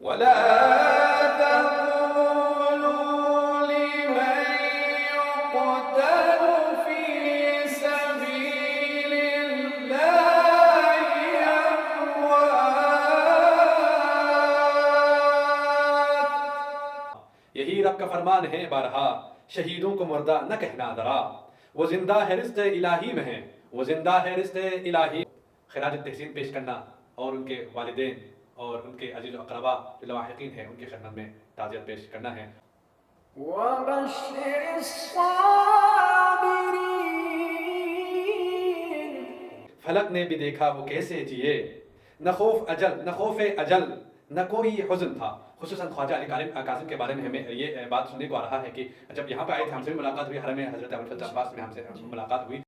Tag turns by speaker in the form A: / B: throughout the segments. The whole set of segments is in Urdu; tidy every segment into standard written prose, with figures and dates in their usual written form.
A: ولا تقولوا لمن يقتل في سبيل الله أموات. یہی رب کا فرمان ہے بارہا، شہیدوں کو مردہ نہ کہنا ذرا، وہ زندہ ہے رزق الہی میں ہیں، وہ زندہ ہے رزق الہی. خراج تحسین پیش کرنا اور ان کے والدین اور ان کے عزیز و اقربا جو لواحقین ہیں ان کی خدمت میں تعزیت پیش کرنا ہے. وَبَشِّرِ الصَّابِرِينَ. فلک نے بھی دیکھا وہ کیسے جیے، نہ خوف اجل نہ کوئی حزن تھا. خصوصاً خواجہ علی کاظم کے بارے میں ہمیں یہ بات سننے کو آ رہا ہے کہ جب یہاں پہ آئے تھے ہم سے بھی ملاقات ہوئی، حرم حضرت ابوالفضل عباس میں ہم سے ملاقات ہوئی.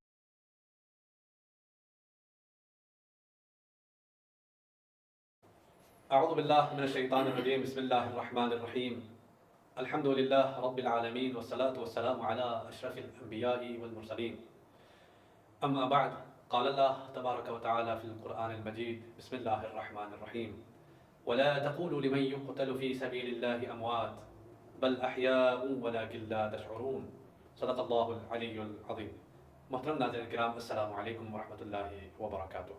A: اعوذ باللہ من الشیطان الرجیم، بسم اللہ الرحمن الرحیم. الحمد للہ رب العالمین والصلاة والسلام علی اشرف الانبیاء والمرسلین. اما بعد، قال اللہ تبارک وتعالی فی القرآن المجید، بسم اللہ الرحمن الرحیم. ولا تقولوا لمن يقتل في سبيل الله اموات بل احياء ولكن لا تشعرون. صدق اللہ العلی العظیم. محترم ناظرین کرام، السلام علیکم ورحمۃ اللہ وبرکاتہ.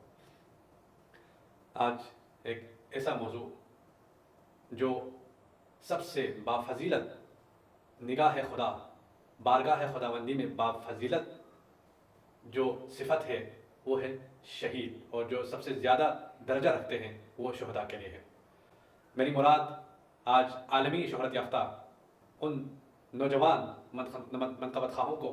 A: آج ایک ایسا موضوع جو سب سے بافضیلت نگاہ خدا، بارگاہ خداوندی میں بافضیلت جو صفت ہے وہ ہے شہید، اور جو سب سے زیادہ درجہ رکھتے ہیں وہ شہداء کے لیے ہے. میری مراد آج عالمی شہرت یافتہ ان نوجوان منقبت خواہوں کو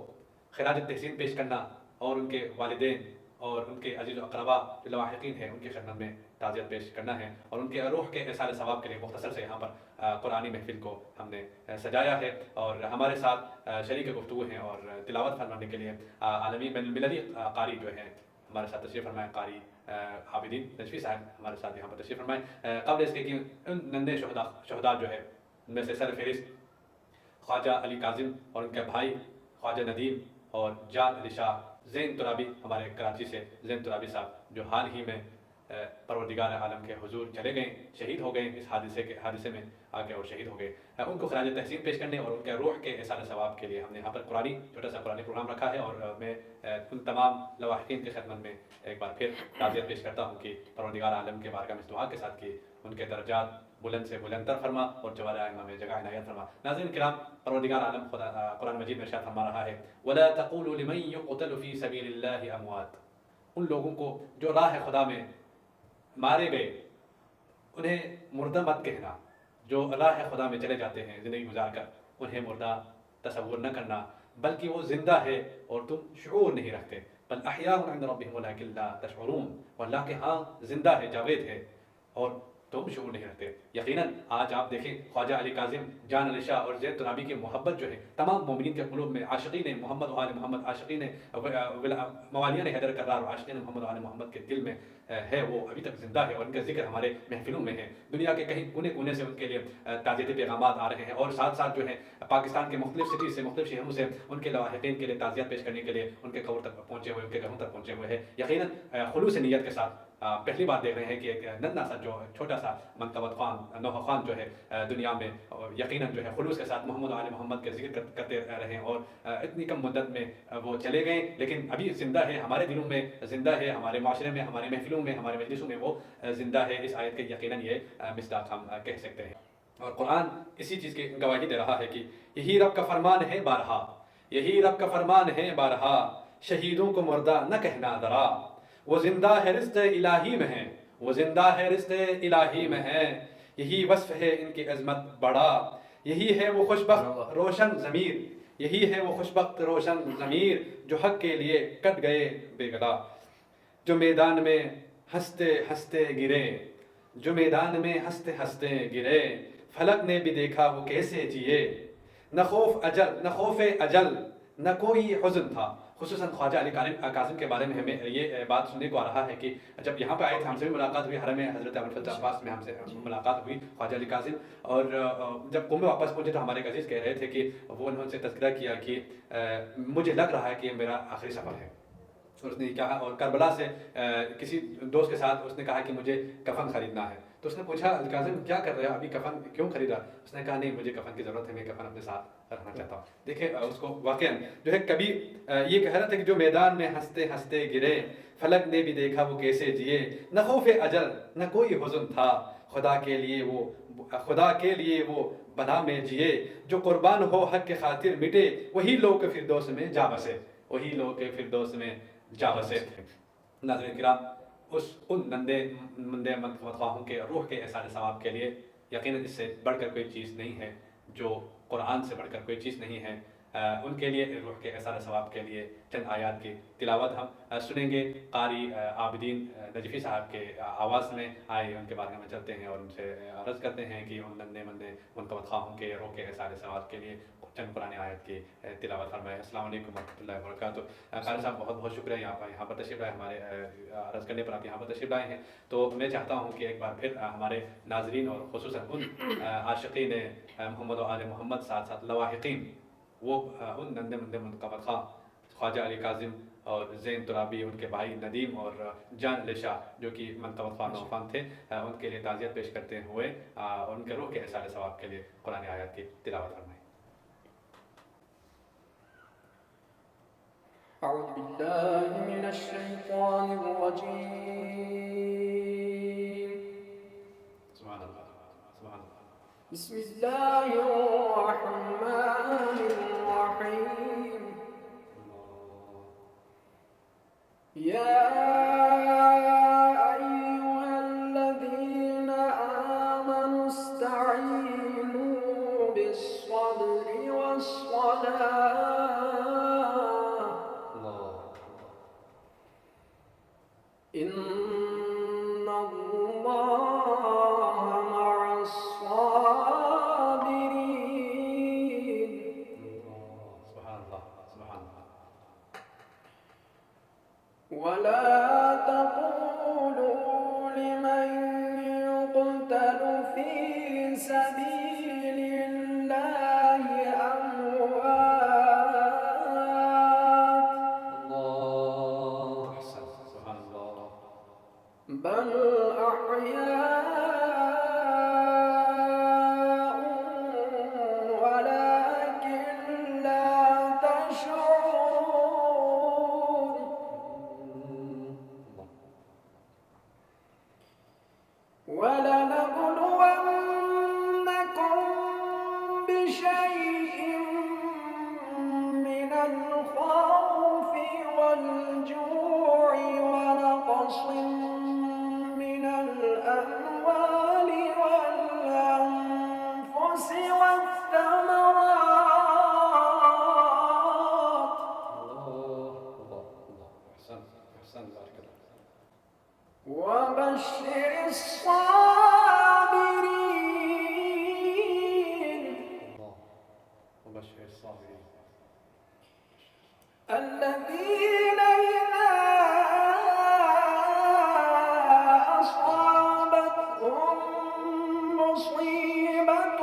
A: خراج تحسین پیش کرنا اور ان کے والدین اور ان کے عزیز و اقربا جو لواحقین ہیں ان کی خدمت میں تعزیت پیش کرنا ہے، اور ان کے روح کے ایصال ثواب کے لیے مختصر سے یہاں پر قرآنی محفل کو ہم نے سجایا ہے. اور ہمارے ساتھ شریک گفتگو ہیں اور تلاوت فرمانے کے لیے عالمی بین المللی قاری جو ہیں ہمارے ساتھ تشریف فرمائے. قاری عابدین نجفی صاحب ہمارے ساتھ یہاں پر تشریف فرمائے. قبل اس کے کہ ان نندے شہداء جو ہے ان میں سے سر فہرست خواجہ علی کاظم اور ان کے بھائی خواجہ ندیم اور جان علی شاہ زین ترابی، ہمارے کراچی سے زین ترابی صاحب جو حال ہی میں پروردگار عالم کے حضور چلے گئے، شہید ہو گئے اس حادثے میں آگے اور شہید ہو گئے. ان کو خراج تحسین پیش کرنے اور ان کے روح کے ایصال ثواب کے لیے ہم نے یہاں پر چھوٹا سا قرآنی پروگرام رکھا ہے. اور میں ان تمام لواحقین کی خدمت میں ایک بار پھر تعزیت پیش کرتا ہوں کہ پروردگار عالم کے بارگاہ میں دعا کے ساتھ کہ ان کے درجات بلند سے بلندتر فرما اور جوار ائمہ میں جگہ عنایت فرما. ناظرین کرام، پروردگار عالم خدا قرآن مجید میں ارشاد فرما رہا ہے، وَلَا تَقُولُوا لِمَن يُقْتَلُ فِي سَبِيلِ اللَّهِ أَمْوَاتٌ. ان لوگوں کو جو راہ خدا میں مارے گئے انہیں مردہ مت کہنا. جو راہ خدا میں چلے جاتے ہیں زندگی گزار کر انہیں مردہ تصور نہ کرنا، بلکہ وہ زندہ ہے اور تم شعور نہیں رکھتے. بل احیاء عند ربهم ولكن لا تشعرون. اور اللہ کے ہاں زندہ ہے، جاوید ہے اور تم شعور نہیں رکھتے. یقیناً آج آپ دیکھیں خواجہ علی کاظم، جان علی شاہ اور زید ترابی کی محبت جو ہے تمام مومنین کے قلوب میں، عاشقین محمد و آل محمد، عاشقین موالیان حیدر کرار اور عاشقین محمد و آل محمد کے دل میں ہے، وہ ابھی تک زندہ ہے اور ان کا ذکر ہمارے محفلوں میں ہے. دنیا کے کہیں کونے کونے سے ان کے لیے تعزیتی پیغامات آ رہے ہیں، اور ساتھ ساتھ جو ہے پاکستان کے مختلف سٹیز سے، مختلف شہروں سے ان کے لواحقین کے لیے تعزیت پیش کرنے کے لیے ان کے قبر تک پہنچے ہوئے، ان کے گھروں تک پہنچے ہوئے ہیں. یقیناً خلوص نیت کے ساتھ پہلی بار دیکھ رہے ہیں کہ ایک ننھا سا جو چھوٹا سا منقبت خوان، نوحہ خوان جو ہے دنیا میں یقیناً جو ہے خلوص کے ساتھ محمد و آل محمد کے ذکر کرتے رہے، اور اتنی کم مدت میں وہ چلے گئے لیکن ابھی زندہ ہے، ہمارے دلوں میں زندہ ہے، ہمارے معاشرے میں، ہمارے محفلوں میں، ہمارے مجلسوں میں وہ زندہ ہے. اس آیت کے یقیناً یہ مصداق ہم کہہ سکتے ہیں. اور قرآن اسی چیز کی گواہی دے رہا ہے کہ یہی رب کا فرمان ہے بارہا، یہی رب کا فرمان ہے بارہا، شہیدوں کو مردہ نہ کہنا ذرا، وہ زندہ ہے رزق الہی میں ہیں، وہ زندہ ہے رزق الہی میں ہیں. یہی وصف ہے ان کی عظمت بڑا، یہی ہے وہ خوشبخت روشن ضمیر، یہی ہے وہ خوشبخت روشن ضمیر جو حق کے لیے کٹ گئے بے گلا. جو میدان میں ہنستے ہنستے گرے، جو میدان میں ہنستے ہنستے گرے، فلک نے بھی دیکھا وہ کیسے جیے، نہ خوف اجل نہ کوئی حزن تھا. خصوصاً خواجہ علی کاظم کے بارے میں ہمیں یہ بات سننے کو آ رہا ہے کہ جب یہاں پہ آئے تھے ہم سے بھی ملاقات ہوئی، حرم حضرت ابوالفضل عباس میں ہم سے ملاقات ہوئی خواجہ علی کاظم. اور جب قوم میں واپس پہنچے تو ہمارے ایک عزیز کہہ رہے تھے کہ وہ انہوں نے تذکرہ کیا کہ مجھے لگ رہا ہے کہ یہ میرا آخری سفر ہے. اور اس نے کہا، اور کربلا سے کسی دوست کے ساتھ اس نے کہا کہ مجھے کفن خریدنا ہے. تو اس نے پوچھا الکاظم کیا کر رہے ہو، ابھی کفن کیوں خریدا؟ اس نے کہا نہیں مجھے کفن کی ضرورت ہے، میں کفن اپنے ساتھ رکھنا چاہتا ہوں. دیکھیں اس کو واقعا جو ہے کبھی یہ کہہ رہا تھا کہ جو میدان میں ہنستے ہنستے گرے، فلک نے بھی دیکھا وہ کیسے جیے، نہ خوف اجل نہ کوئی حزن تھا، خدا کے لیے وہ بنا میں جیے، جو قربان ہو حق کے خاطر مٹے، وہی لوگ فردوس میں جا بسے، وہی لوگ فردوس میں جا بسے. ناظرین کرام، ان مندے مدخواہوں کے روح کے احسان ثواب کے لیے یقیناً اس سے بڑھ کر کوئی چیز نہیں ہے، جو قرآن سے بڑھ کر کوئی چیز نہیں ہے. ان کے لیے روح کے احسان ثواب کے لیے چند آیات کی تلاوت ہم سنیں گے. قاری عابدین نجفی صاحب کے آواز میں آئے ان کے بارے میں چلتے ہیں اور ان سے عرض کرتے ہیں کہ ان نندے مندے منقبت خواہوں کے روح کے احسان ثواب کے لیے چند قرآن آیت کی تلاوت فرمائے. السلام علیکم ورحمۃ اللہ وبرکاتہ. قاری صاحب بہت بہت شکریہ یہاں پر تشریف لائے، ہمارے عرض کرنے پر آپ یہاں پر تشریف لائے ہیں. تو میں چاہتا ہوں کہ ایک بار پھر ہمارے ناظرین اور خصوصاً ان عاشقین محمد و آل محمد ساتھ ساتھ لواحقین، وہ ان نندے مندے منقبت خواہ خواجہ علی کاظم اور زین ترابی، ان کے بھائی ندیم اور جان علی شاہ جو کہ منقبت خواہ نوفان تھے، ان کے لیے تعزیت پیش کرتے ہوئے اور ان کے روح کے احسان ثواب کے لیے قرآن آیات کی تلاوت فرمائیں.
B: أعوذ بالله من الشيطان الرجيم.
A: سبحان اللہ سبحان اللہ.
B: بسم الله الرحمن الرحيم. يا أيها الذين آمنوا استعينوا بالصبر والصلاة إن الله مع الصابرين.
A: سبحان اللہ سبحان اللہ.
B: ولا تقولوا لمن يقتل في سبيل الله أموات
A: سبحان اللہ.
B: بل أحياء ولكن لا تشعرون. ولنبلونكم بشيء من الخوف والجوع ونقص من الأموال والأنفس والثمرات
A: احسن بارک اللہ.
B: وبشر الصابرين
A: وبشر الصابرین.
B: الذين إذا أصابتهم مصيبة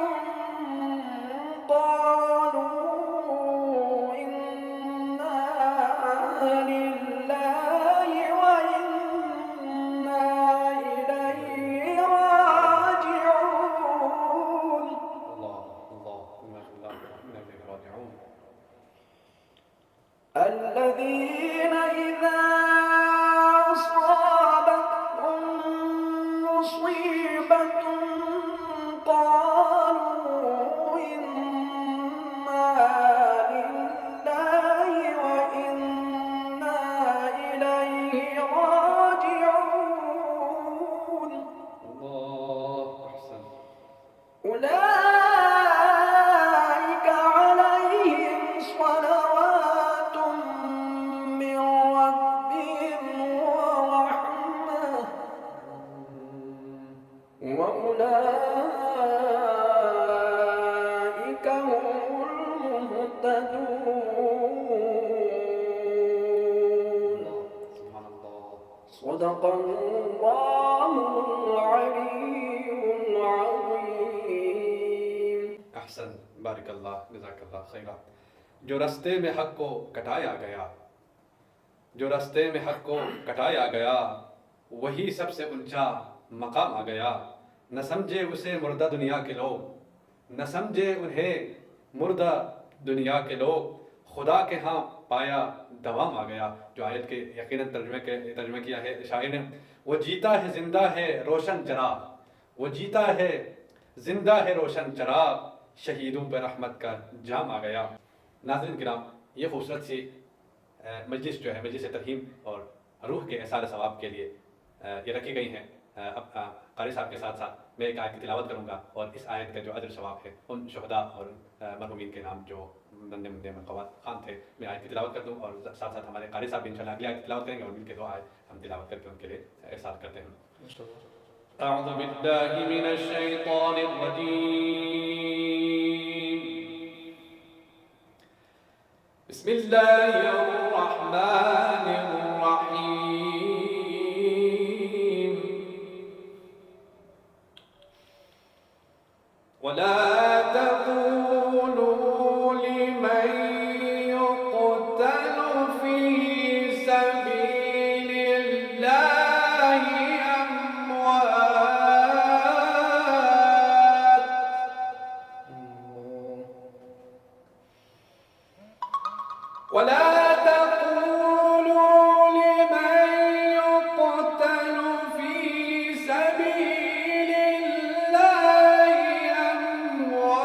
B: قالوا إنا لله وإنا إليه راجعون.
A: اللہ انا الیہ راجعون.
B: الذين إذا أصابتهم مصيبة قالوا إنا لله وإنا إليه راجعون.
A: اللہ احسن.
B: أولئك عليهم صلوات من ربهم ورحمة وأولئك هم المهتدون.
A: سبحان اللہ.
B: صدق الله العلي العظيم.
A: احسن بارک اللہ جزاک اللہ خیرہ. جو رستے میں حق کو کٹایا گیا، جو رستے میں حق کو کٹایا گیا، وہی سب سے اونچا مقام آ گیا. نہ سمجھے اسے مردہ دنیا کے لوگ، نہ سمجھے انہیں مردہ دنیا کے لوگ، خدا کے ہاں پایا دوام آ گیا. جو آیت کے یقیناً ترجمہ کیا ہے شاعر نے، وہ جیتا ہے زندہ ہے روشن چراغ، وہ جیتا ہے زندہ ہے روشن چراغ، شہیدوں پہ رحمت کا جام آ گیا. ناظرین کرام، یہ خوبصورت سی مجلس جو ہے، مجلس ترہیم اور روح کے احسان ثواب کے لیے یہ رکھی گئی ہیں. اب قاری صاحب کے ساتھ ساتھ میں ایک آیت کی تلاوت کروں گا، اور اس آیت کا جو اجر ثواب ہے ان شہداء اور مرحومین کے نام جو ننھے منھے مرقوات خان تھے، میں آیت کی تلاوت کر دوں، اور ساتھ ساتھ ہمارے قاری صاحب بھی انشاءاللہ اگلی آیت کی تلاوت کریں گے، اور مل کے دو آیت ہم تلاوت کر کے ان کے لیے احسان کرتے ہیں. اعوذ باللہ من الشیطان الرجیم، بسم اللہ الرحمن الرحیم. ولا تقولوا لمن يقتل في سبيل الله أموات، ولا تقولوا لمن يقتل في سبيل الله أموات،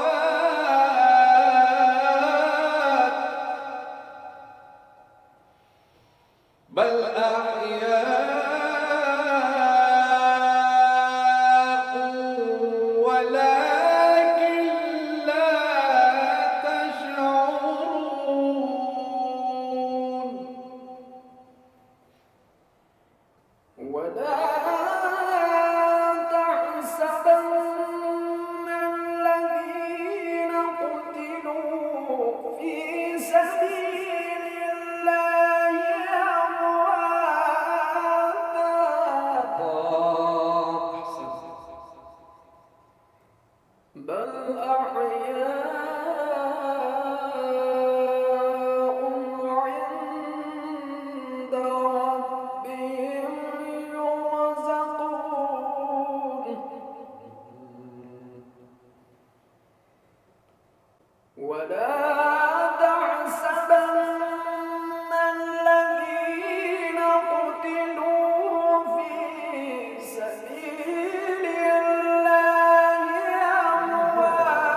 A: بل أحياء ولكن لا تشعرون.
B: ولا تحسبن الذين قتلوا في سبيل الله أمواتا، بل أحياء عند ربهم يرزقون. ولا تحسبن الذين قتلوا في سبيل الله أمواتا،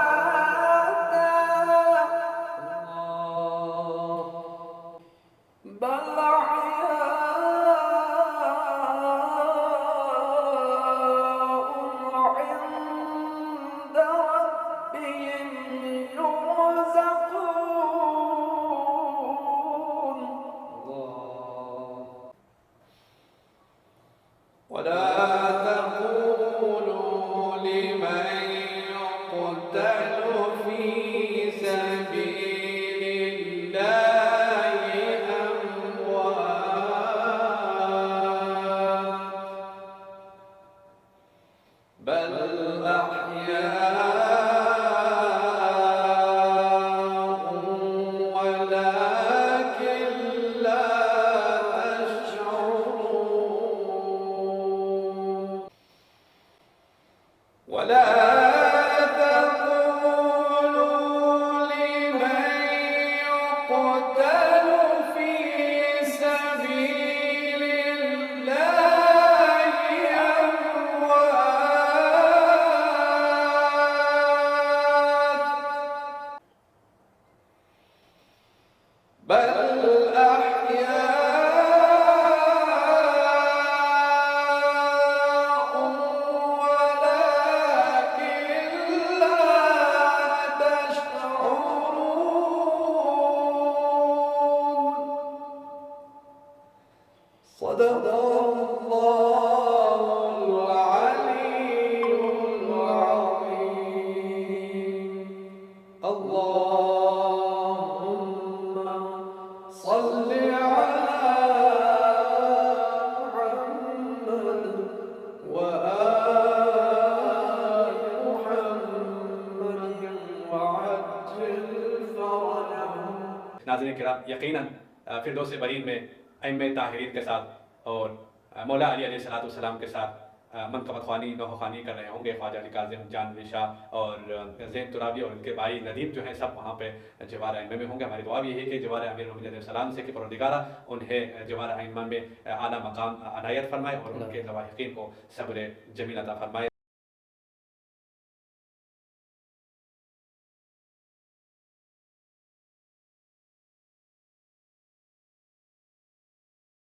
B: بل أحياء عند ربهم يرزقون.
A: ولا تقولوا لمن يقتل في سبيل الله أموات، بل أحياء ولكن لا تشعرون. ولا تقولوا لمن يقتل في سبيل الله أموات، بل أحياء ولكن لا تشعرون. صدق الله العلي العظيم. اللهم صل على محمد وآل محمد وعجل فرجهم. ناظرین کرام، یقیناً فردوس برین میں ائمہ طاہرین کے ساتھ اور مولا علی علیہ السلام کے ساتھ منقبت خوانی نوحہ خوانی کر رہے ہوں گے. خواجہ علی کاظم جان شاہ اور زین ترابی اور ان کے بھائی ندیم جو ہیں سب وہاں پہ جوار ائمہ میں ہوں گے. ہماری دعا بھی ہے کہ جوار امیر المومنین علیہ السلام سے کہ پروردگارہ انہیں جوار ائمہ میں اعلیٰ مقام عنایت فرمائے اور ان کے لواحقین کو صبر جمیل عطا فرمائے.